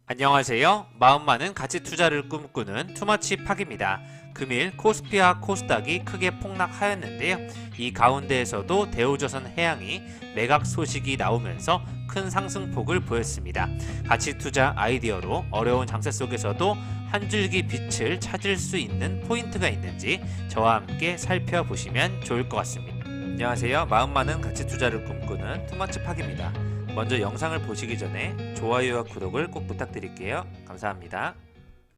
안녕하세요. 마음 많은 가치 투자를 꿈꾸는 투머치 팍입니다. 금일 코스피와 코스닥이 크게 폭락하였는데요. 이 가운데에서도 대우조선 해양이 매각 소식이 나오면서 큰 상승폭을 보였습니다. 가치 투자 아이디어로 어려운 장세 속에서도 한 줄기 빛을 찾을 수 있는 포인트가 있는지 저와 함께 살펴보시면 좋을 것 같습니다. 안녕하세요. 마음 많은 가치 투자를 꿈꾸는 투머치 팍입니다. 먼저 영상을 보시기 전에 좋아요와 구독을 꼭 부탁드릴게요. 감사합니다.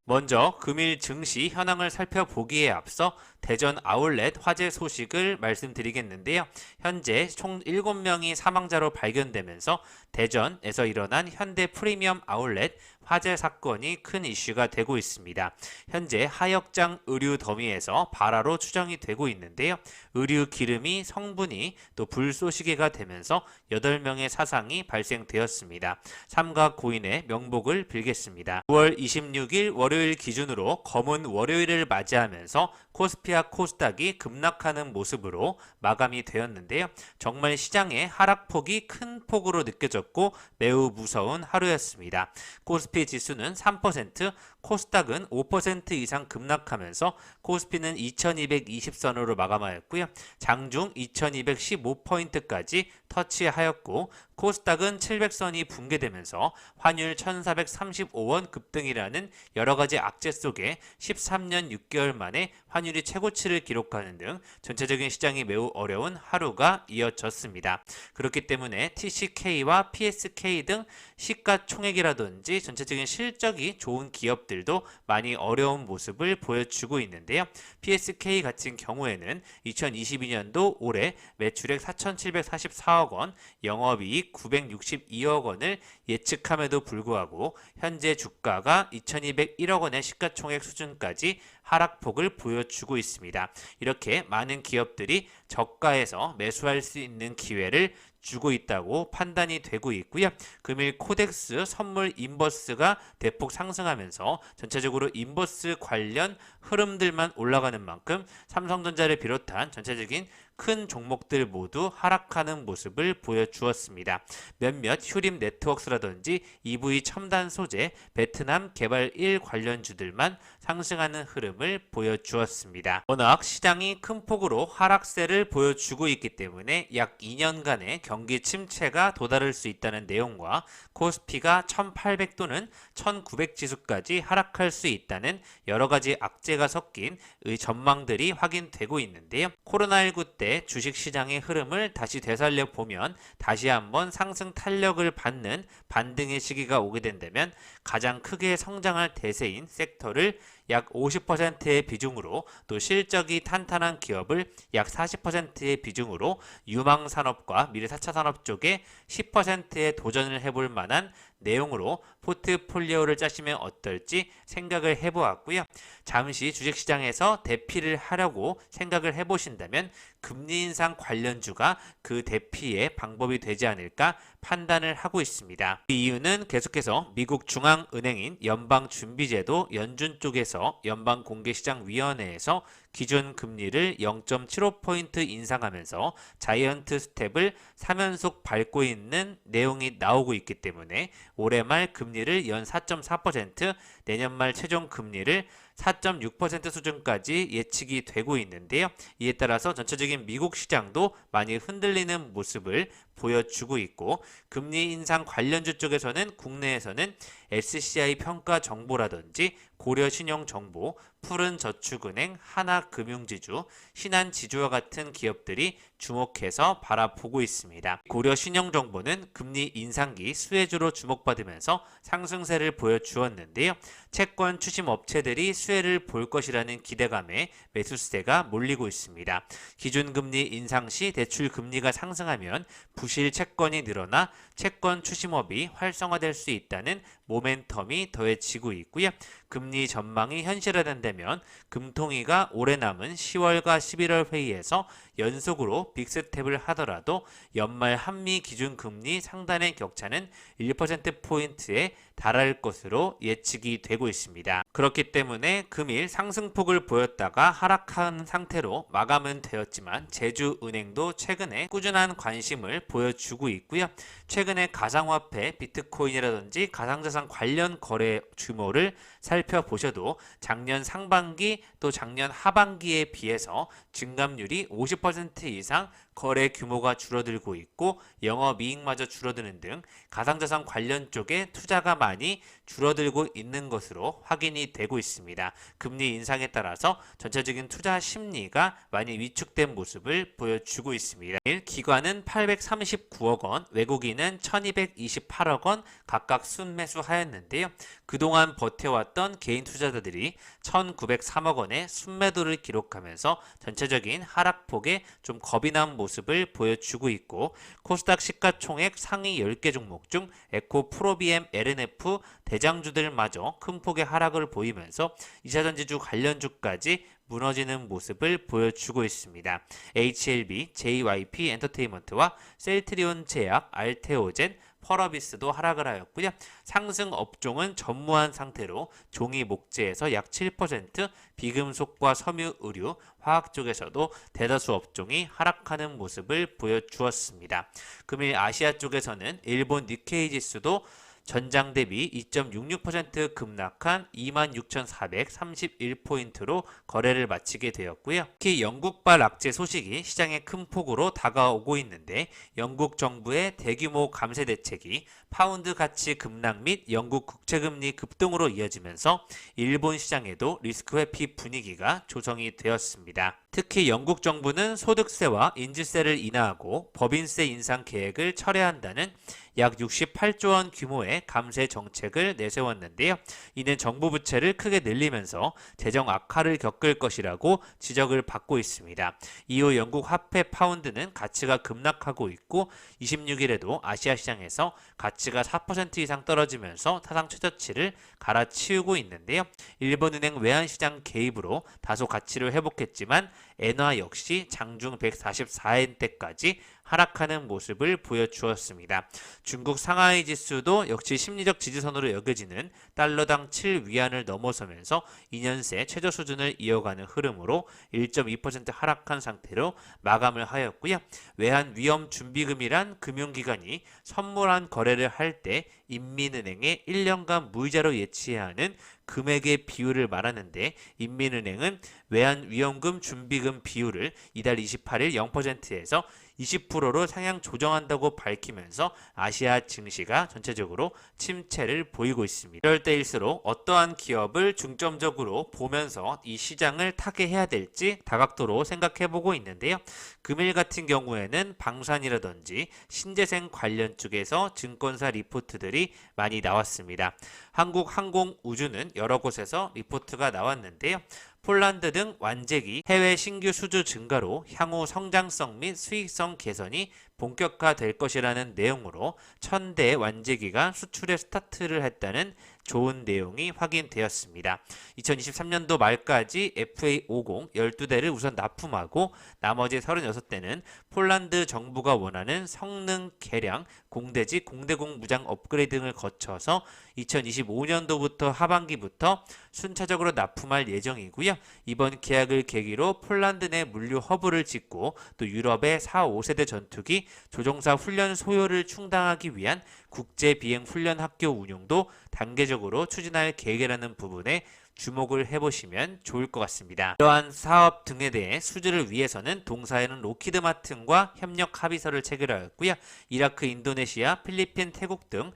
먼저 금일 증시 현황을 살펴보기에 앞서 대전 아울렛 화재 소식을 말씀드리겠는데요. 현재 총 7명이 사망자로 발견되면서 대전에서 일어난 현대 프리미엄 아울렛 화재 사건이 큰 이슈가 되고 있습니다. 현재 하역장 의류 더미에서 발화로 추정이 되고 있는데요. 의류 기름이 성분이 또 불쏘시개가 되면서 8명의 사상이 발생되었습니다. 삼가 고인의 명복을 빌겠습니다. 9월 26일 월요일 기준으로 검은 월요일을 맞이하면서 코스피와 코스닥이 급락하는 모습으로 마감이 되었는데요. 정말 시장의 하락폭이 큰 폭으로 느껴졌고 매우 무서운 하루였습니다. 코스피 지수는 3%, 코스닥은 5% 이상 급락하면서 코스피는 2220선으로 마감하였고요. 장중 2215포인트까지 터치하였고 코스닥은 700선이 붕괴되면서 환율 1435원 급등이라는 여러가지 악재 속에 13년 6개월 만에 환율이 최고치를 기록하는 등 전체적인 시장이 매우 어려운 하루가 이어졌습니다. 그렇기 때문에 TCK와 PSK 등 시가총액이라든지 전체적인 실적이 좋은 기업들도 많이 어려운 모습을 보여주고 있는데요. PSK 같은 경우에는 2022년도 올해 매출액 4,744억 원, 영업이익 962억 원을 예측함에도 불구하고 현재 주가가 2,201억 원의 시가총액 수준까지 하락폭을 보여주고 있습니다. 이렇게 많은 기업들이 저가에서 매수할 수 있는 기회를 주고 있다고 판단이 되고 있고요. 금일 코덱스 선물 인버스가 대폭 상승하면서 전체적으로 인버스 관련 흐름들만 올라가는 만큼 삼성전자를 비롯한 전체적인 큰 종목들 모두 하락하는 모습을 보여주었습니다. 몇몇 휴림 네트워크스라든지 EV 첨단 소재, 베트남 개발 1 관련주들만 상승하는 흐름을 보여주었습니다. 워낙 시장이 큰 폭으로 하락세를 보여주고 있기 때문에 약 2년간의 경기 침체가 도달할 수 있다는 내용과 코스피가 1800 또는 1900 지수까지 하락할 수 있다는 여러가지 악재가 섞인 전망들이 확인되고 있는데요. 코로나19 때 주식시장의 흐름을 다시 되살려 보면 다시 한번 상승 탄력을 받는 반등의 시기가 오게 된다면 가장 크게 성장할 대세인 섹터를 약 50%의 비중으로 또 실적이 탄탄한 기업을 약 40%의 비중으로 유망산업과 미래 4차 산업 쪽에 10%의 도전을 해볼 만한 내용으로 포트폴리오를 짜시면 어떨지 생각을 해보았고요. 잠시 주식시장에서 대피를 하려고 생각을 해보신다면 금리 인상 관련주가 그 대피의 방법이 되지 않을까 판단을 하고 있습니다. 그 이유는 계속해서 미국 중앙은행인 연방준비제도 연준 쪽에서 연방공개시장위원회에서 기준 금리를 0.75포인트 인상하면서 자이언트 스텝을 3연속 밟고 있는 내용이 나오고 있기 때문에 올해 말 금리를 연 4.4%, 내년 말 최종 금리를 4.6% 수준까지 예측이 되고 있는데요. 이에 따라서 전체적인 미국 시장도 많이 흔들리는 모습을 보여주고 있고 금리 인상 관련주 쪽에서는 국내에서는 SCI 평가 정보라든지 고려신용정보, 푸른저축은행, 하나금융지주, 신한지주와 같은 기업들이 주목해서 바라보고 있습니다. 고려신용정보는 금리 인상기 수혜주로 주목받으면서 상승세를 보여주었는데요. 채권 추심 업체들이 수혜를 볼 것이라는 기대감에 매수세가 몰리고 있습니다. 기준금리 인상 시 대출금리가 상승하면 부실 채권이 늘어나 채권 추심업이 활성화될 수 있다는 모멘텀이 더해지고 있고요. 금리 전망이 현실화된다면 금통위가 올해 남은 10월과 11월 회의에서 연속으로 빅스텝을 하더라도 연말 한미 기준금리 상단의 격차는 1%포인트에 달할 것으로 예측이 되고 있습니다. 그렇기 때문에 금일 상승폭을 보였다가 하락한 상태로 마감은 되었지만 제주은행도 최근에 꾸준한 관심을 보여주고 있고요. 최근에 가상화폐, 비트코인이라든지 가상자산 가상자산 관련 거래 규모를 살펴보셔도 작년 상반기 또 작년 하반기에 비해서 증감률이 50% 이상 거래 규모가 줄어들고 있고 영업이익마저 줄어드는 등 가상자산 관련 쪽에 투자가 많이 줄어들고 있는 것으로 확인이 되고 있습니다. 금리 인상에 따라서 전체적인 투자 심리가 많이 위축된 모습을 보여주고 있습니다. 기관은 839억 원, 외국인은 1228억 원 각각 순매수하였는데요. 그동안 버텨왔던 개인 투자자들이 1903억 원의 순매도를 기록하면서 전체적인 하락폭에 좀 겁이 난 모습을 보여주고 있고 코스닥 시가총액 상위 10개 종목 중 에코, 프로비엠, LNF 대장주들마저 큰 폭의 하락을 보이면서 2차전지주 관련주까지 무너지는 모습을 보여주고 있습니다. HLB, JYP 엔터테인먼트와 셀트리온 제약, 알테오젠, 펄어비스도 하락을 하였고요. 상승 업종은 전무한 상태로 종이 목재에서 약 7%, 비금속과 섬유, 의류, 화학 쪽에서도 대다수 업종이 하락하는 모습을 보여주었습니다. 금일 아시아 쪽에서는 일본 니케이 지수도 전장 대비 2.66% 급락한 26,431포인트로 거래를 마치게 되었고요. 특히 영국발 악재 소식이 시장에 큰 폭으로 다가오고 있는데 영국 정부의 대규모 감세 대책이 파운드 가치 급락 및 영국 국채금리 급등으로 이어지면서 일본 시장에도 리스크 회피 분위기가 조성이 되었습니다. 특히 영국 정부는 소득세와 인지세를 인하하고 법인세 인상 계획을 철회한다는 약 68조 원 규모의 감세 정책을 내세웠는데요. 이는 정부 부채를 크게 늘리면서 재정 악화를 겪을 것이라고 지적을 받고 있습니다. 이후 영국 화폐 파운드는 가치가 급락하고 있고 26일에도 아시아 시장에서 가치가 4% 이상 떨어지면서 타상 최저치를 갈아치우고 있는데요. 일본은행 외환시장 개입으로 다소 가치를 회복했지만 엔화 역시 장중 144엔대까지 하락하는 모습을 보여주었습니다. 중국 상하이 지수도 역시 심리적 지지선으로 여겨지는 달러당 7위안을 넘어서면서 2년새 최저 수준을 이어가는 흐름으로 1.2% 하락한 상태로 마감을 하였고요. 외환 위험 준비금이란 금융기관이 선물한 거래를 할 때 인민은행에 1년간 무이자로 예치해야 하는 금액의 비율을 말하는데 인민은행은 외환위험금 준비금 비율을 이달 28일 0%에서 20%로 상향 조정한다고 밝히면서 아시아 증시가 전체적으로 침체를 보이고 있습니다. 이럴 때일수록 어떠한 기업을 중점적으로 보면서 이 시장을 타개해야 될지 다각도로 생각해보고 있는데요. 금일 같은 경우에는 방산이라든지 신재생 관련 쪽에서 증권사 리포트들이 많이 나왔습니다. 한국항공우주는 여러 곳에서 리포트가 나왔는데요. 폴란드 등 완제기, 해외 신규 수주 증가로 향후 성장성 및 수익성 개선이 본격화될 것이라는 내용으로 1000대 완제기가 수출에 스타트를 했다는 좋은 내용이 확인되었습니다. 2023년도 말까지 FA50 12대를 우선 납품하고 나머지 36대는 폴란드 정부가 원하는 성능 개량, 공대지, 공대공 무장 업그레이드 등을 거쳐서 2025년도부터 하반기부터 순차적으로 납품할 예정이고요. 이번 계약을 계기로 폴란드 내 물류 허브를 짓고 또 유럽의 4, 5세대 전투기 조종사 훈련 소요를 충당하기 위한 국제 비행 훈련 학교 운영도 단계적으로 추진할 계획이라는 부분에 주목을 해보시면 좋을 것 같습니다. 이러한 사업 등에 대해 수주를 위해서는 동사에는 로키드 마틴과 협력 합의서를 체결하였고요. 이라크, 인도네시아, 필리핀, 태국 등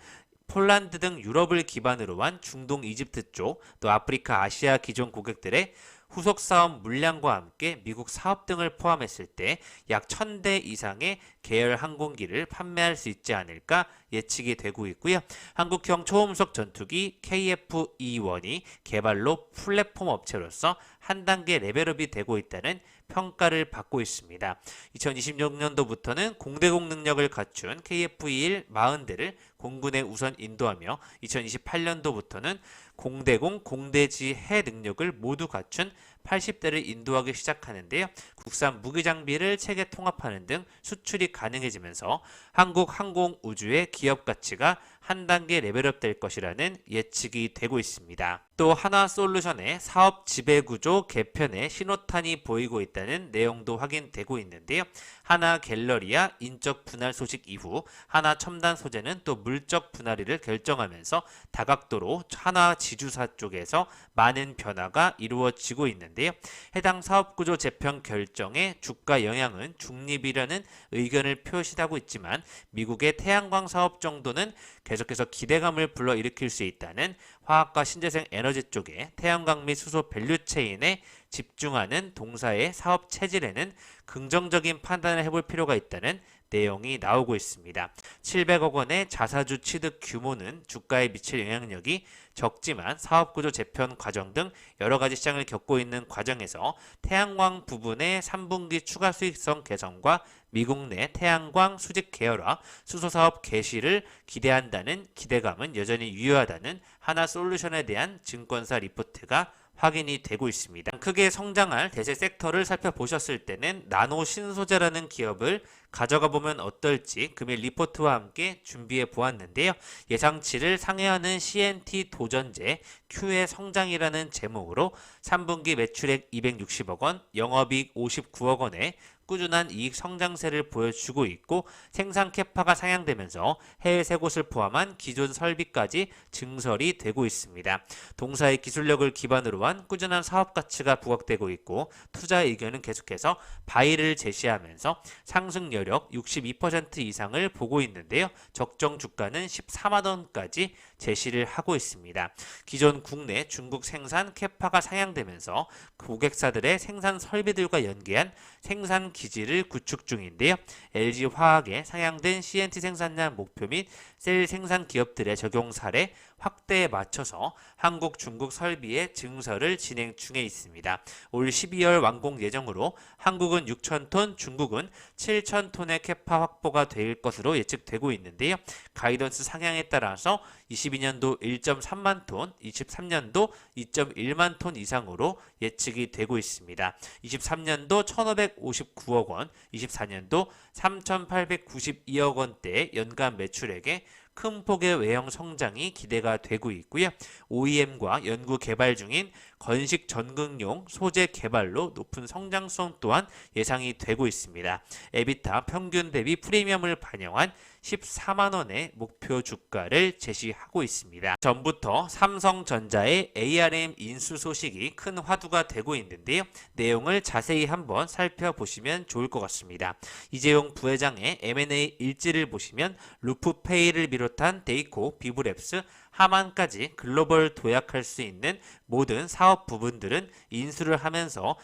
폴란드 등 유럽을 기반으로 한 중동, 이집트 쪽, 또 아프리카, 아시아 기존 고객들의 후속 사업 물량과 함께 미국 사업 등을 포함했을 때 약 1000대 이상의 계열 항공기를 판매할 수 있지 않을까 예측이 되고 있고요. 한국형 초음속 전투기 KF-21이 개발로 플랫폼 업체로서 한 단계 레벨업이 되고 있다는 평가를 받고 있습니다. 2026년도부터는 공대공 능력을 갖춘 KF-21 40대를 공군에 우선 인도하며 2028년도부터는 공대공, 공대지 해 능력을 모두 갖춘 80대를 인도하기 시작하는데요. 국산 무기 장비를 체계 통합하는 등 수출이 가능해지면서 한국 항공우주의 기업 가치가 한 단계 레벨업 될 것이라는 예측이 되고 있습니다. 또 하나솔루션의 사업 지배구조 개편의 신호탄이 보이고 있다는 내용도 확인되고 있는데요. 하나 갤러리아 인적 분할 소식 이후 하나 첨단 소재는 또 물적 분할을 결정하면서 다각도로 하나 지주사 쪽에서 많은 변화가 이루어지고 있는데요. 해당 사업구조 재편 결정의 주가 영향은 중립이라는 의견을 표시하고 있지만 미국의 태양광 사업 정도는 계속해서 기대감을 불러일으킬 수 있다는 화학과 신재생 에너지 쪽에 태양광 및 수소 밸류체인에 집중하는 동사의 사업 체질에는 긍정적인 판단을 해볼 필요가 있다는 내용이 나오고 있습니다. 700억 원의 자사주 취득 규모는 주가에 미칠 영향력이 적지만 사업구조 재편 과정 등 여러 가지 시장을 겪고 있는 과정에서 태양광 부분의 3분기 추가 수익성 개선과 미국 내 태양광 수직 계열화, 수소사업 개시를 기대한다는 기대감은 여전히 유효하다는 하나솔루션에 대한 증권사 리포트가 확인이 되고 있습니다. 크게 성장할 대세 섹터를 살펴보셨을 때는 나노 신소재라는 기업을 가져가 보면 어떨지 금일 리포트와 함께 준비해 보았는데요. 예상치를 상회하는 CNT 도전제 Q의 성장이라는 제목으로 3분기 매출액 260억 원, 영업이익 59억 원에 꾸준한 이익 성장세를 보여주고 있고 생산 캐파가 상향되면서 해외 세 곳을 포함한 기존 설비까지 증설이 되고 있습니다. 동사의 기술력을 기반으로 한 꾸준한 사업 가치가 부각되고 있고 투자 의견은 계속해서 바이를 제시하면서 상승 여력 62% 이상을 보고 있는데요. 적정 주가는 14만 원까지 제시를 하고 있습니다. 기존 국내 중국 생산 캐파가 상향되면서 고객사들의 생산 설비들과 연계한 생산 기지를 구축 중인데요. LG화학의 상향된 CNT 생산량 목표 및 셀 생산 기업들의 적용 사례 확대에 맞춰서 한국, 중국 설비의 증설을 진행 중에 있습니다. 올 12월 완공 예정으로 한국은 6,000톤, 중국은 7,000톤의 캐파 확보가 될 것으로 예측되고 있는데요. 가이던스 상향에 따라서 22년도 1.3만 톤, 23년도 2.1만 톤 이상으로 예측이 되고 있습니다. 23년도 1,559억 원, 24년도 3,892억 원대의 연간 매출액에 큰 폭의 외형 성장이 기대가 되고 있고요. OEM과 연구 개발 중인 건식 전극용 소재 개발로 높은 성장성 또한 예상이 되고 있습니다. 에비타 평균 대비 프리미엄을 반영한 14만 원의 목표 주가를 제시하고 있습니다. 전부터 삼성전자의 ARM 인수 소식이 큰 화두가 되고 있는데요. 내용을 자세히 한번 살펴보시면 좋을 것 같습니다. 이재용 부회장의 M&A 일지를 보시면 루프페이를 비롯한 데이코, 비브랩스, 하만까지 글로벌 도약할 수 있는 모든 사업 부분들은 인수를 하면서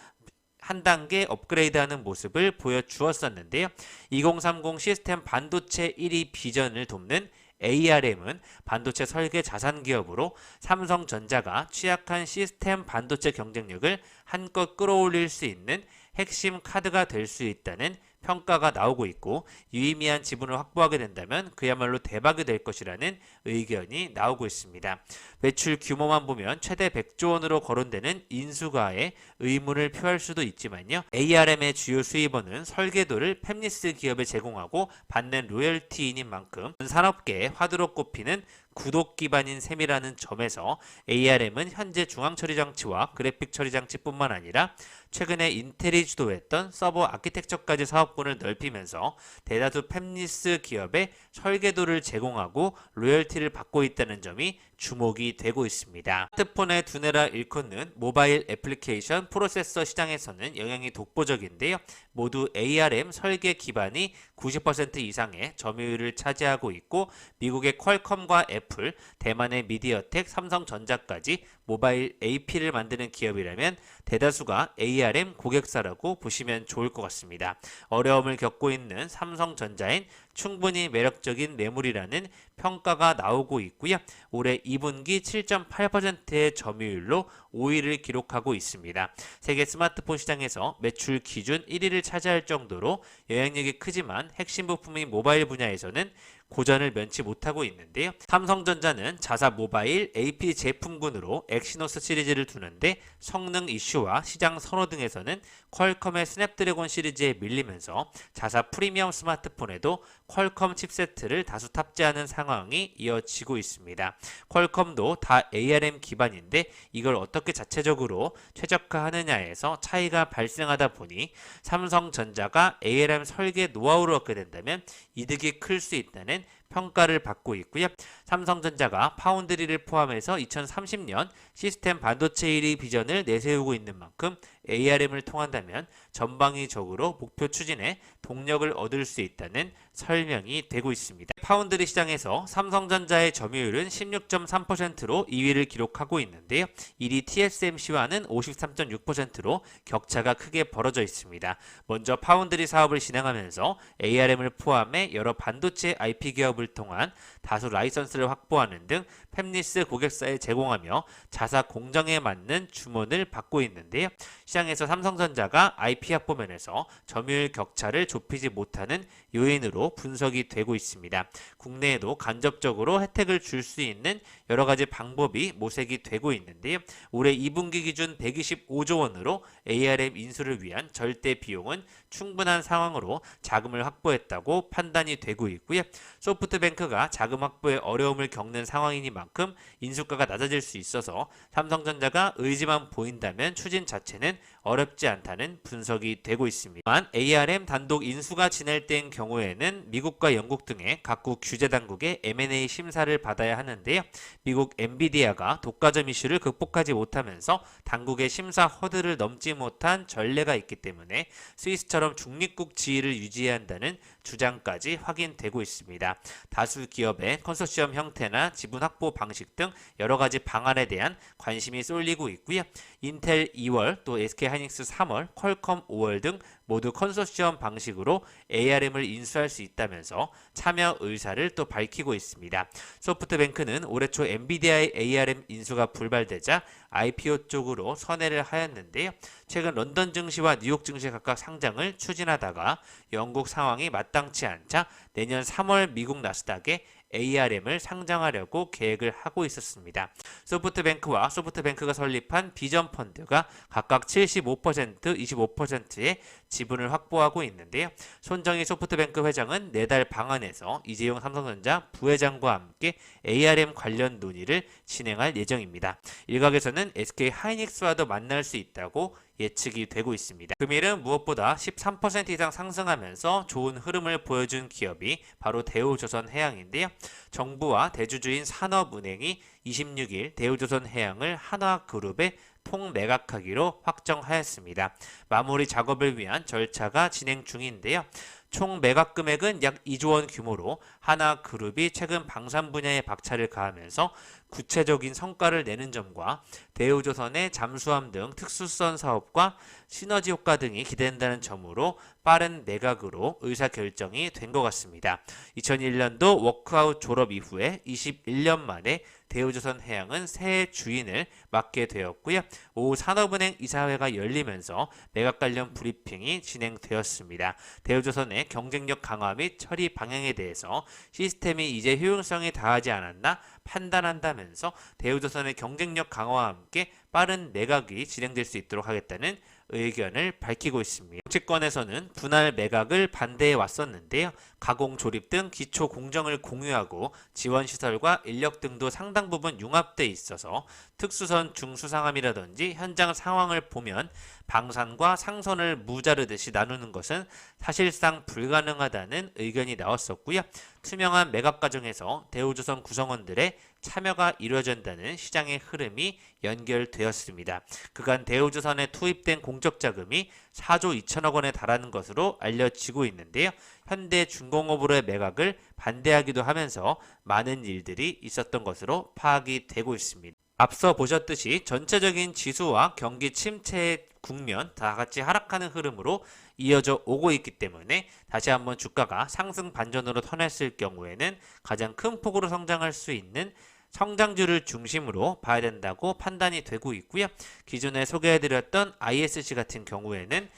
한 단계 업그레이드하는 모습을 보여주었었는데요. 2030 시스템 반도체 1위 비전을 돕는 ARM은 반도체 설계 자산 기업으로 삼성전자가 취약한 시스템 반도체 경쟁력을 한껏 끌어올릴 수 있는 핵심 카드가 될 수 있다는 평가가 나오고 있고 유의미한 지분을 확보하게 된다면 그야말로 대박이 될 것이라는 의견이 나오고 있습니다. 매출 규모만 보면 최대 100조 원으로 거론되는 인수가의 의문을 표할 수도 있지만요. ARM의 주요 수입원은 설계도를 팹리스 기업에 제공하고 받는 로열티인 만큼 산업계의 화두로 꼽히는 구독 기반인 셈이라는 점에서 ARM은 현재 중앙 처리 장치와 그래픽 처리 장치뿐만 아니라 최근에 인텔이 주도했던 서버 아키텍처까지 사업군을 넓히면서 대다수 팹리스 기업에 설계도를 제공하고 로열티를 받고 있다는 점이 주목이 되고 있습니다. 스마트폰의 두뇌라 일컫는 모바일 애플리케이션 프로세서 시장에서는 영향이 독보적인데요. 모두 ARM 설계 기반이 90% 이상의 점유율을 차지하고 있고 미국의 퀄컴과 애플, 대만의 미디어텍, 삼성전자까지 모바일 AP를 만드는 기업이라면 대다수가 ARM 고객사라고 보시면 좋을 것 같습니다. 어려움을 겪고 있는 삼성전자엔 충분히 매력적인 매물이라는 평가가 나오고 있고요. 올해 2분기 7.8%의 점유율로 5위를 기록하고 있습니다. 세계 스마트폰 시장에서 매출 기준 1위를 차지할 정도로 영향력이 크지만 핵심 부품인 모바일 분야에서는 고전을 면치 못하고 있는데요. 삼성전자는 자사 모바일 AP 제품군으로 엑시노스 시리즈를 두는데 성능 이슈와 시장 선호 등에서는 퀄컴의 스냅드래곤 시리즈에 밀리면서 자사 프리미엄 스마트폰에도 퀄컴 칩세트를 다수 탑재하는 상황이 이어지고 있습니다. 퀄컴도 다 ARM 기반인데 이걸 어떻게 자체적으로 최적화하느냐에서 차이가 발생하다 보니 삼성전자가 ARM 설계 노하우를 얻게 된다면 이득이 클 수 있다는 평가를 받고 있고요. 삼성전자가 파운드리를 포함해서 2030년 시스템 반도체 1위 비전을 내세우고 있는 만큼 ARM을 통한다면 전방위적으로 목표 추진에 동력을 얻을 수 있다는 설명이 되고 있습니다. 파운드리 시장에서 삼성전자의 점유율은 16.3%로 2위를 기록하고 있는데요. 1위 TSMC와는 53.6%로 격차가 크게 벌어져 있습니다. 먼저 파운드리 사업을 진행하면서 ARM을 포함해 여러 반도체 IP 기업을 통한 다수 라이선스를 확보하는 등 팹리스 고객사에 제공하며 자사 공정에 맞는 주문을 받고 있는데요. 시장에서 삼성전자가 IP 확보 면에서 점유율 격차를 좁히지 못하는 요인으로 분석이 되고 있습니다. 국내에도 간접적으로 혜택을 줄 수 있는 여러 가지 방법이 모색이 되고 있는데요. 올해 2분기 기준 125조 원으로 ARM 인수를 위한 절대 비용은 충분한 상황으로 자금을 확보했다고 판단이 되고 있고요. 소프트뱅크가 자금 확보에 어려움을 겪는 상황이니만큼 인수가가 낮아질 수 있어서 삼성전자가 의지만 보인다면 추진 자체는 어렵지 않다는 분석이 되고 있습니다. 만 ARM 단독 인수가 진행된 경우에는 미국과 영국 등의 각국 규제 당국의 M&A 심사를 받아야 하는데요. 미국 엔비디아가 독과점 이슈를 극복하지 못하면서 당국의 심사 허들을 넘지 못한 전례가 있기 때문에 스위스처럼 중립국 지위를 유지해야 한다는 주장까지 확인되고 있습니다. 다수 기업의 컨소시엄 형태나 지분 확보 방식 등 여러 가지 방안에 대한 관심이 쏠리고 있고요. 인텔 2월, 또 SK하이닉스 3월, 퀄컴 5월 등 모두 컨소시엄 방식으로 ARM을 인수할 수 있다면서 참여 의사를 또 밝히고 있습니다. 소프트뱅크는 올해 초 엔비디아의 ARM 인수가 불발되자 IPO 쪽으로 선회를 하였는데요. 최근 런던 증시와 뉴욕 증시 각각 상장을 추진하다가 영국 상황이 마땅치 않자 내년 3월 미국 나스닥에 ARM을 상장하려고 계획을 하고 있었습니다. 소프트뱅크와 소프트뱅크가 설립한 비전 펀드가 각각 75%, 25%의 지분을 확보하고 있는데요. 손정희 소프트뱅크 회장은 내달 방안에서 이재용 삼성전자 부회장과 함께 ARM 관련 논의를 진행할 예정입니다. 일각에서는 SK 하이닉스와도 만날 수 있다고 예측이 되고 있습니다. 금일은 무엇보다 13% 이상 상승하면서 좋은 흐름을 보여준 기업이 바로 대우조선해양인데요. 정부와 대주주인 산업은행이 26일 대우조선해양을 한화그룹에 통매각하기로 확정하였습니다. 마무리 작업을 위한 절차가 진행 중인데요. 총 매각 금액은 약 2조 원 규모로 하나그룹이 최근 방산 분야에 박차를 가하면서 구체적인 성과를 내는 점과 대우조선의 잠수함 등 특수선 사업과 시너지 효과 등이 기대된다는 점으로 빠른 매각으로 의사결정이 된 것 같습니다. 2001년도 워크아웃 졸업 이후에 21년 만에 대우조선해양은 새 주인을 맡게 되었고요. 오후 산업은행 이사회가 열리면서 매각 관련 브리핑이 진행되었습니다. 대우조선의 경쟁력 강화 및 처리 방향에 대해서 시스템이 이제 효용성이 다하지 않았나 판단한다면서 대우조선의 경쟁력 강화와 함께 빠른 매각이 진행될 수 있도록 하겠다는 의견을 밝히고 있습니다. 정치권에서는 분할 매각을 반대해 왔었는데요. 가공 조립 등 기초 공정을 공유하고 지원 시설과 인력 등도 상당 부분 융합돼 있어서 특수선 중수상함이라든지 현장 상황을 보면 방산과 상선을 무자르듯이 나누는 것은 사실상 불가능하다는 의견이 나왔었고요. 투명한 매각 과정에서 대우조선 구성원들의 참여가 이루어진다는 시장의 흐름이 연결되었습니다. 그간 대우조선에 투입된 공적 자금이 4조 2천억 원에 달하는 것으로 알려지고 있는데요. 현대중공업으로의 매각을 반대하기도 하면서 많은 일들이 있었던 것으로 파악이 되고 있습니다. 앞서 보셨듯이 전체적인 지수와 경기 침체의 국면 다 같이 하락하는 흐름으로 이어져 오고 있기 때문에 다시 한번 주가가 상승 반전으로 턴했을 경우에는 가장 큰 폭으로 성장할 수 있는 성장주를 중심으로 봐야 된다고 판단이 되고 있고요. 기존에 소개해드렸던 ISC 같은 경우에는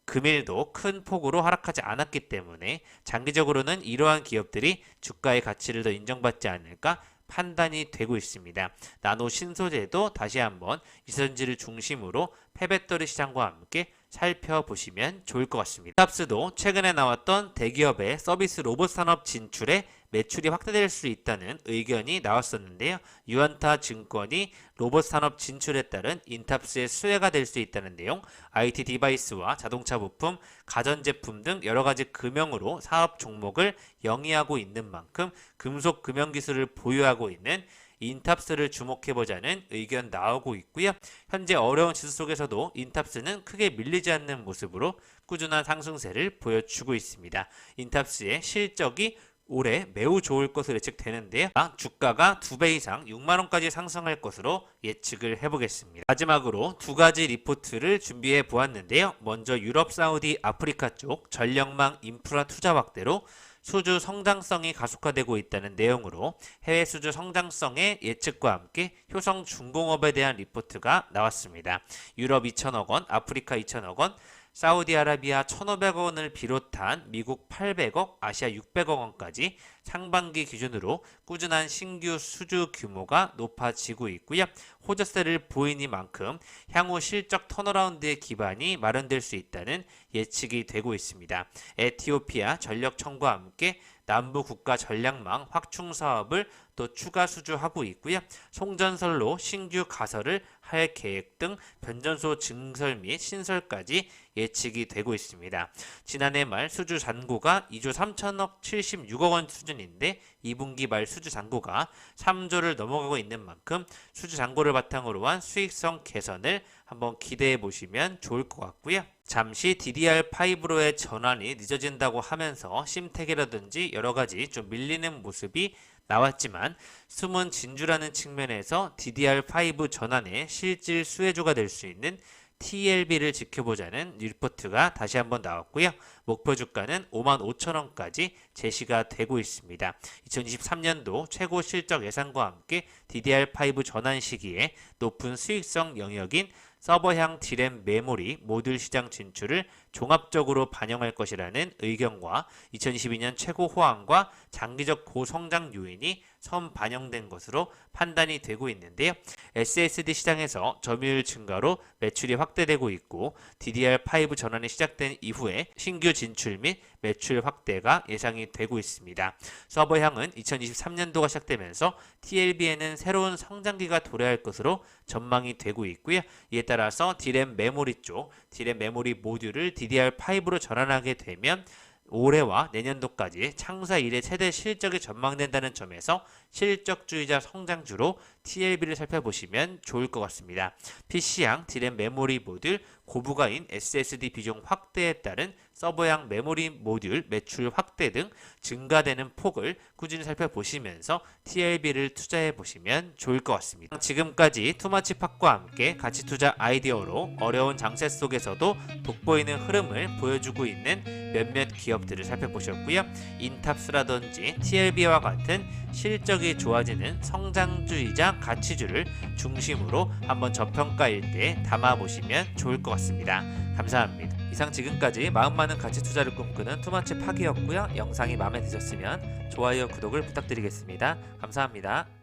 금일도 큰 폭으로 하락하지 않았기 때문에 장기적으로는 이러한 기업들이 주가의 가치를 더 인정받지 않을까 판단이 되고 있습니다. 나노 신소재도 다시 한번 이선지를 중심으로 폐배터리 시장과 함께 살펴보시면 좋을 것 같습니다. 인탑스도 최근에 나왔던 대기업의 서비스 로봇 산업 진출에 매출이 확대될 수 있다는 의견이 나왔었는데요. 유안타 증권이 로봇 산업 진출에 따른 인탑스의 수혜가 될 수 있다는 내용, IT 디바이스와 자동차 부품, 가전제품 등 여러 가지 금형으로 사업 종목을 영위하고 있는 만큼 금속 금형 기술을 보유하고 있는 인탑스를 주목해보자는 의견 나오고 있고요. 현재 어려운 지수 속에서도 인탑스는 크게 밀리지 않는 모습으로 꾸준한 상승세를 보여주고 있습니다. 인탑스의 실적이 올해 매우 좋을 것으로 예측되는데요. 주가가 2배 이상 6만원까지 상승할 것으로 예측을 해보겠습니다. 마지막으로 두 가지 리포트를 준비해 보았는데요. 먼저 유럽, 사우디, 아프리카 쪽 전력망 인프라 투자 확대로 수주 성장성이 가속화되고 있다는 내용으로 해외 수주 성장성의 예측과 함께 효성 중공업에 대한 리포트가 나왔습니다. 유럽 2천억 원, 아프리카 2천억 원, 사우디아라비아 1,500억 원을 비롯한 미국 800억, 아시아 600억 원까지 상반기 기준으로 꾸준한 신규 수주 규모가 높아지고 있고요. 호재세를 보이니만큼 향후 실적 턴어라운드의 기반이 마련될 수 있다는 예측이 되고 있습니다. 에티오피아 전력청과 함께 남부 국가 전략망 확충 사업을 또 추가 수주하고 있고요. 송전설로 신규 가설을 할 계획 등 변전소 증설 및 신설까지 예측이 되고 있습니다. 지난해 말 수주 잔고가 2조 3천억 76억 원 수준인데 2분기 말 수주 잔고가 3조를 넘어가고 있는 만큼 수주 잔고를 바탕으로 한 수익성 개선을 한번 기대해 보시면 좋을 것 같고요. 잠시 DDR5로의 전환이 늦어진다고 하면서 심택이라든지 여러 가지 좀 밀리는 모습이 나왔지만 숨은 진주라는 측면에서 DDR5 전환의 실질 수혜주가 될 수 있는 TLB를 지켜보자는 리포트가 다시 한번 나왔고요. 목표 주가는 55,000원까지 제시가 되고 있습니다. 2023년도 최고 실적 예상과 함께 DDR5 전환 시기에 높은 수익성 영역인 서버향 D램 메모리 모듈 시장 진출을 종합적으로 반영할 것이라는 의견과 2022년 최고 호황과 장기적 고성장 요인이 선반영된 것으로 판단이 되고 있는데요. SSD 시장에서 점유율 증가로 매출이 확대되고 있고 DDR5 전환이 시작된 이후에 신규 진출 및 매출 확대가 예상이 되고 있습니다. 서버향은 2023년도가 시작되면서 TLB에는 새로운 성장기가 도래할 것으로 전망이 되고 있고요. 이에 따라서 D램 메모리 쪽 D램 메모리 모듈을 DDR5로 전환하게 되면 올해와 내년도까지 창사 이래 최대 실적이 전망된다는 점에서 실적주의자 성장주로 TLB를 살펴보시면 좋을 것 같습니다. PC향 D램 메모리 모듈 고부가인 SSD 비중 확대에 따른 서버향 메모리 모듈 매출 확대 등 증가되는 폭을 꾸준히 살펴보시면서 TLB를 투자해 보시면 좋을 것 같습니다. 지금까지 투마치팍과 함께 가치투자 아이디어로 어려운 장세 속에서도 돋보이는 흐름을 보여주고 있는 몇몇 기업들을 살펴보셨고요. 인탑스라든지 TLB와 같은 실적이 좋아지는 성장주이자 가치주를 중심으로 한번 저평가일 때 담아보시면 좋을 것 같습니다. 감사합니다. 이상 지금까지 마음 많은 가치 투자를 꿈꾸는 투마치 팍이었고요. 영상이 마음에 드셨으면 좋아요, 구독을 부탁드리겠습니다. 감사합니다.